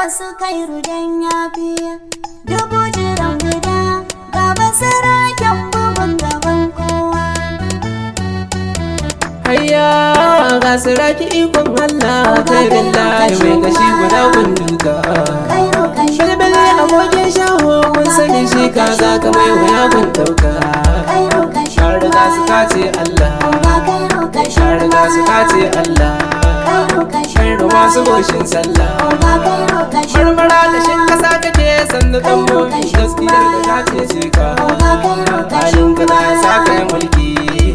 wasu kai rudan yafi dubu jiran guda gaba saraken bugun gaban kowa. Hayya ga saraki ikon Allah kai billahi mai kashi guda gunduka. Bilbili abokin shaho mun sani shi kaza ka mai wuya gun dauka. An riga su kace Allah, an riga su kace Allah. Kai ruwa su goshin sallah. Marmara da shin kasa kake sannu dan momi gaskiyar da ta ce ce ka. Halin ka na sa kai mulki,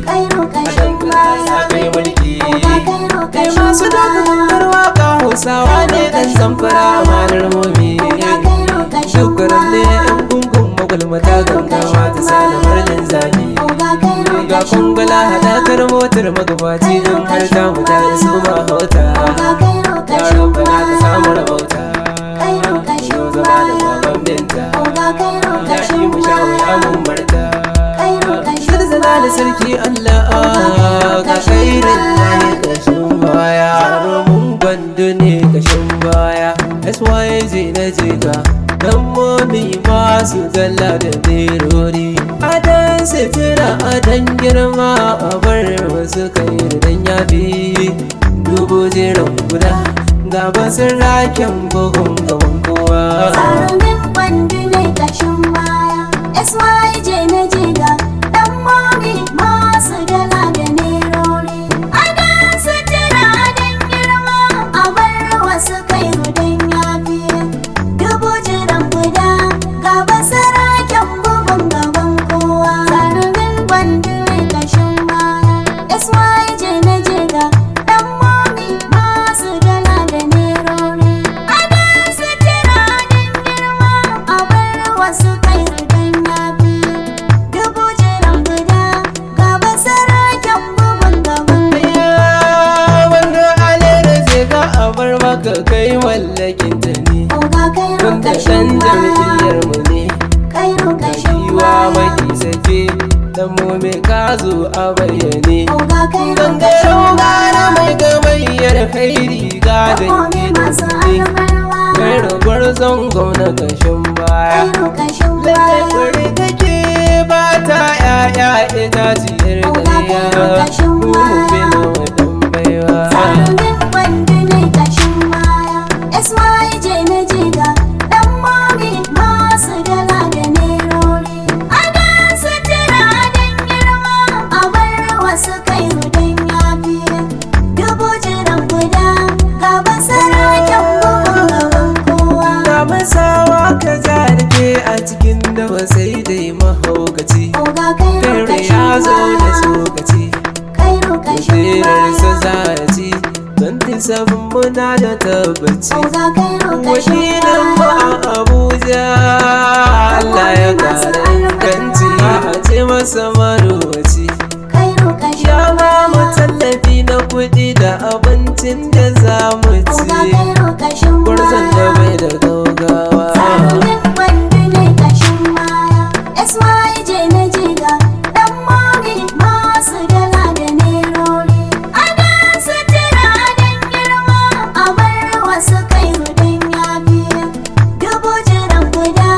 halin ka na sa kai mulki. Kai masu dokokin waka Hausawa ne dan zamfara amanar momi. Shukuran ne yan gungun magulmata gangawa ta salamar linzami. Ga kungula hadakar motar magabaci don har ta muta da su ma hauta. Yaron bana ka samu rabauta, yau zama da baban binta. Ya shi mu sha wuya mun barta. Shirzala da sarki Allah ga khairin lahi kashin baya. Mun gwandu ne kashin baya. SYZ na jega dan momi masu dalla da nerori. Adan sitira adan girma a bar wasu kai dan yafi dubu jiran guda gaba saraken bugun gaban kowa. Tsarin gwandu ne kashin baya SYZ na jega dan momi masu dalla da nerori. Adan sitira adan girma a bar wasu kai rudan yafi dubu jiran guda gaba saraken bugun gaban kowa. Tsarin gwandu ne kashin baya SYZ na jega dan momi masu dala da nerori. Adan sitira adan girma a bar wasu kai rudan yafi dubu jiran guda gaba saraken bugun gaban. Wanda alera zai ga a bar maka kai wallakin ta ne. Oga kai Wanda kashin ɗan jam'iyyar mu ne. kai kashin Yiwa maki sake dan mu mai kazo a bayyane. Oga kai Gangaro gara mai gamayyar kairi gadon Oga masu gidan ne. alfarwa Kai rabar zango na kashin baya. kashin Lalle baya fure take ba ta ƴaƴa itaciyar gariya. Mu bi na wadan baiwa. Tsarin gwandu ne kashin baya SYZ na jega dan momi masu dala da nerori. Adan sitira adan girma a bar wasu kai rudan yafi dubu jiran guda gaba saraken bugun gaban kowa. Da masawa ka zarge a cikin daba sai dai mahaukaci. Oga kai Kare ya zo da tsokaci. kai kashin Kujerarsa baya za a ci don tisafin muna da tabbaci. Oga kai kashin Wakilin mu baya a Abuja Allah ya kara inganci a ce masa marowaci. kai kashin Ya ba mu tallafi na kuɗi da abincin da za mu ci. Oga kai kashin Gwarzon da baya bai da gaugawa. Tsarin gwandu ne kashin baya SYZ na jega dan momi masu dala da nerori. Adan sitira adan girma a bar wasu kai rudan yafi dubu jiran guda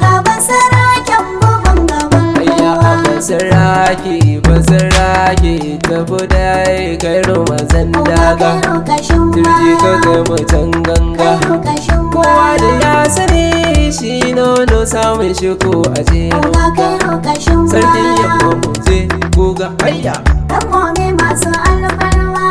gaba saraken bugun gaban Ayya a basiraki basiraki tafi da ya yi kairo mazan daga. kashin Jirgi ka baya kai mutan ganga. kashin Kowa da baya ya sani shi nono samun shi ko a je Oga kai kashin sarkin baya yamma mu je goga hayya. dan momi masu alfarwa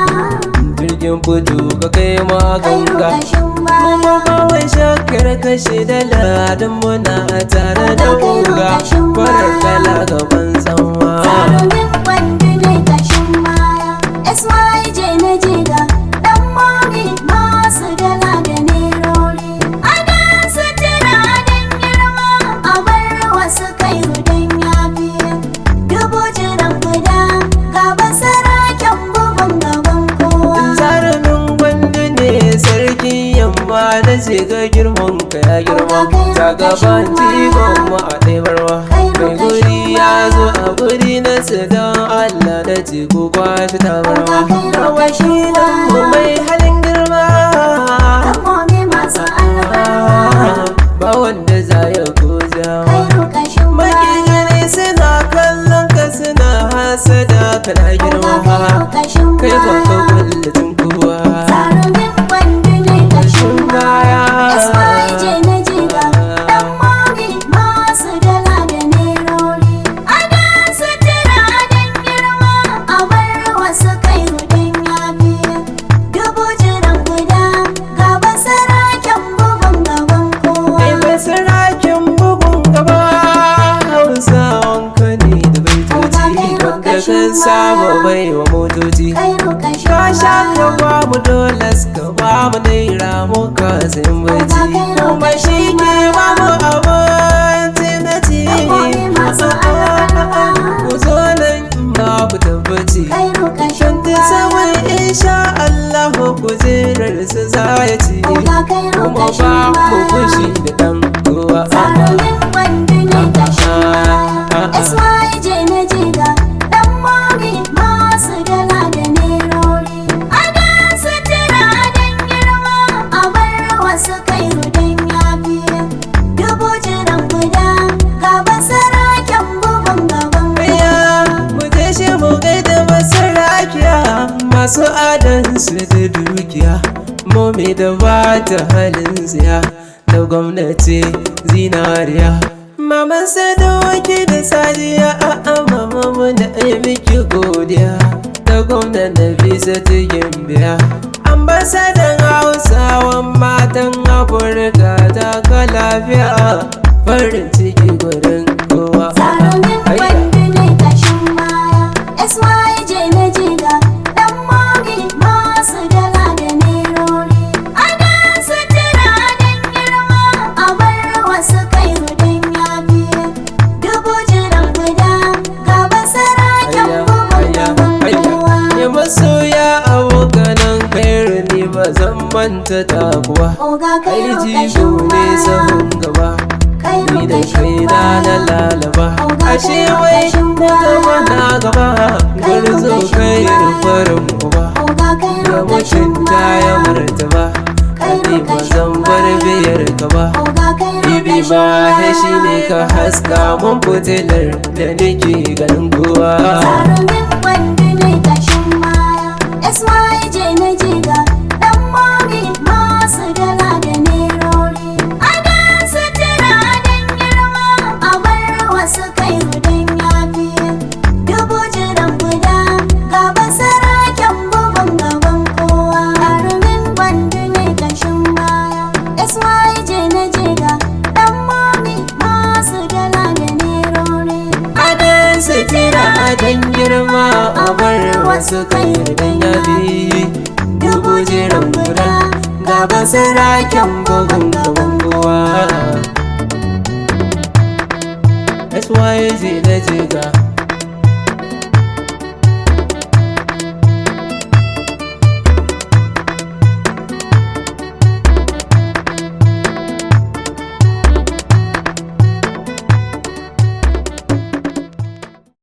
Jirgin fito ka kai ma ganga. kashin Mama baya kawai shakar kashe dala don muna tare da oga. Farar kala gaban tsanwa. Tsarin gwandu ne kashin baya SYZ na jega dan momi masu dala da nerori. Adan sitira adan girma a bar wasu kai rudan yafi dubu jiran guda gaba saraken bugun gaban kowa. Zarumin gwandu ne sarkin yamma na ga girman ka ya girma. Ta gaban jigon mu a ɗaibarwa. Mai guri ya zo a guri na don Allah da ce ko kwashi tabarma. Kawai shi nan mu mai halin girma. Dan momi masu alfarwa mu dolas ka ba mu naira muka sayan bacci kuma shi ke ba mu abinci na ci ku zo nan babu tabbaci shanti saman insha Allah kujerar su za ya ci kuma ba mu fushi da ɗan kowa SYJ na jega dan mami masu dala da nerori adan sutura dan girma a bar wasu kairu dan yafiya dubu jiran guda gaba saraken bugun gaban mu je shi mu gaida masarakiya masu adansu da dukiya momi da ba ta halin tsiya da gwamnati zinariya maman sadawaki da sadiya a'a mama muna yi miki godiya da gwamna na bisa cikin biya ambasadan hausawan matan afirka ta ka lafiya farin ciki gurin kowa Zarumin wanda ne kashin baya SYJ na jiga dan mami masu dala da nerori adan sutura dan girma a bar wasu kairu dan yafiya dubu jiran guda gaba saraken bugun gaban kowa ya masoya abokanan kairu ne ba zan manta takuwa Oga kai kairu jigo kashin ne baya sahun gaba ni da kaina na lalaba ashe wai na gaba na gaba gwarzo kai farin uba Oga kairu ya kashin mutunta ya martaba ni ba zan bar biyar ka ba Oga kairu Bibi ma shi ne ka haska mun fitilar da nake ganin kowa Zarumin wanda ne kashin baya SYJ na jiga dan mami masu dala da nerori adan sutura dan girma a bar wasu kairu dan yafiya dubu jiran guda gaba saraken bugun gaban kowa Zarumin wanda ne kashin baya SYJ na jiga dan mami masu dala da nerori adan sutura adan girma a bar wasu kai dan yafi dubu jiran guda gaba saraken bugun gaban kowa SYZ na jiga